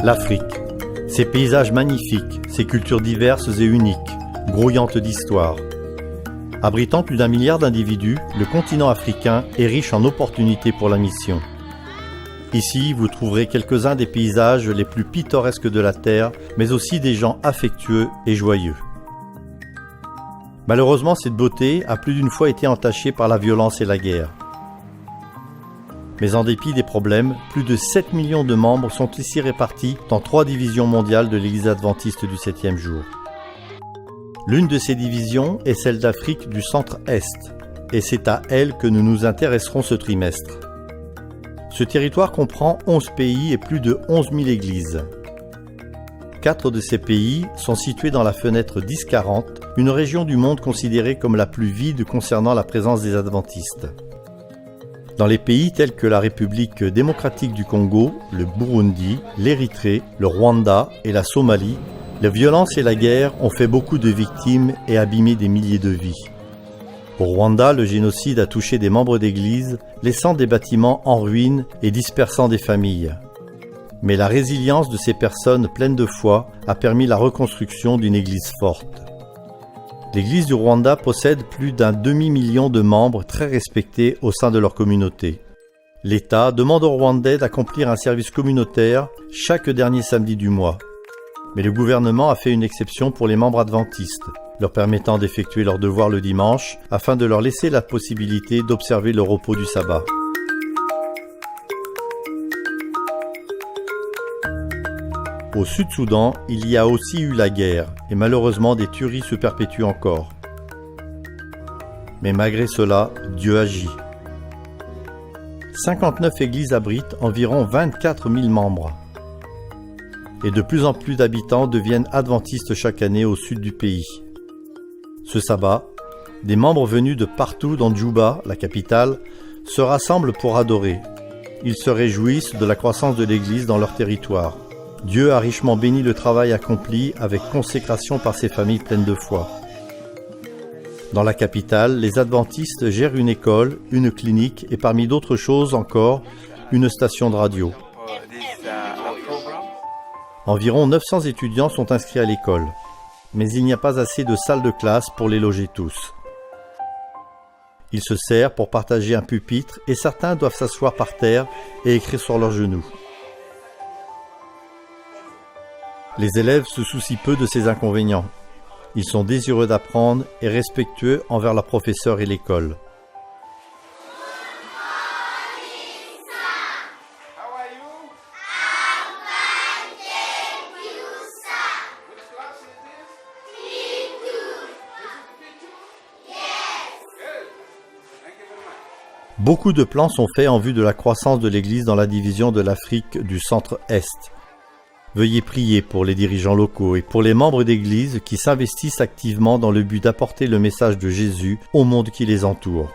L'Afrique. Ses paysages magnifiques, ses cultures diverses et uniques, grouillantes d'histoire. Abritant plus d'1 milliard d'individus, le continent africain est riche en opportunités pour la mission. Ici, vous trouverez quelques-uns des paysages les plus pittoresques de la Terre, mais aussi des gens affectueux et joyeux. Malheureusement, cette beauté a plus d'une fois été entachée par la violence et la guerre. Mais en dépit des problèmes, plus de 7 millions de membres sont ici répartis dans 3 divisions mondiales de l'Église adventiste du 7e jour. L'une de ces divisions est celle d'Afrique du centre-est, et c'est à elle que nous nous intéresserons ce trimestre. Ce territoire comprend 11 pays et plus de 11 000 églises. 4 de ces pays sont situés dans la fenêtre 10-40, une région du monde considérée comme la plus vide concernant la présence des adventistes. Dans les pays tels que la République démocratique du Congo, le Burundi, l'Érythrée, le Rwanda et la Somalie, la violence et la guerre ont fait beaucoup de victimes et abîmé des milliers de vies. Au Rwanda, le génocide a touché des membres d'église, laissant des bâtiments en ruine et dispersant des familles. Mais la résilience de ces personnes pleines de foi a permis la reconstruction d'une église forte. L'Église du Rwanda possède plus d'1 demi-million de membres très respectés au sein de leur communauté. L'État demande aux Rwandais d'accomplir un service communautaire chaque dernier samedi du mois. Mais le gouvernement a fait une exception pour les membres adventistes, leur permettant d'effectuer leurs devoirs le dimanche afin de leur laisser la possibilité d'observer le repos du sabbat. Au Sud-Soudan, il y a aussi eu la guerre, et malheureusement des tueries se perpétuent encore. Mais malgré cela, Dieu agit. 59 églises abritent environ 24 000 membres. Et de plus en plus d'habitants deviennent adventistes chaque année au sud du pays. Ce sabbat, des membres venus de partout dans Djouba, la capitale, se rassemblent pour adorer. Ils se réjouissent de la croissance de l'église dans leur territoire. Dieu a richement béni le travail accompli avec consécration par ces familles pleines de foi. Dans la capitale, les adventistes gèrent une école, une clinique et parmi d'autres choses encore, une station de radio. Environ 900 étudiants sont inscrits à l'école, mais il n'y a pas assez de salles de classe pour les loger tous. Ils se serrent pour partager un pupitre et certains doivent s'asseoir par terre et écrire sur leurs genoux. Les élèves se soucient peu de ces inconvénients. Ils sont désireux d'apprendre et respectueux envers leurs professeurs et l'école. Beaucoup de plans sont faits en vue de la croissance de l'Église dans la division de l'Afrique du centre-est. Veuillez prier pour les dirigeants locaux et pour les membres d'Église qui s'investissent activement dans le but d'apporter le message de Jésus au monde qui les entoure.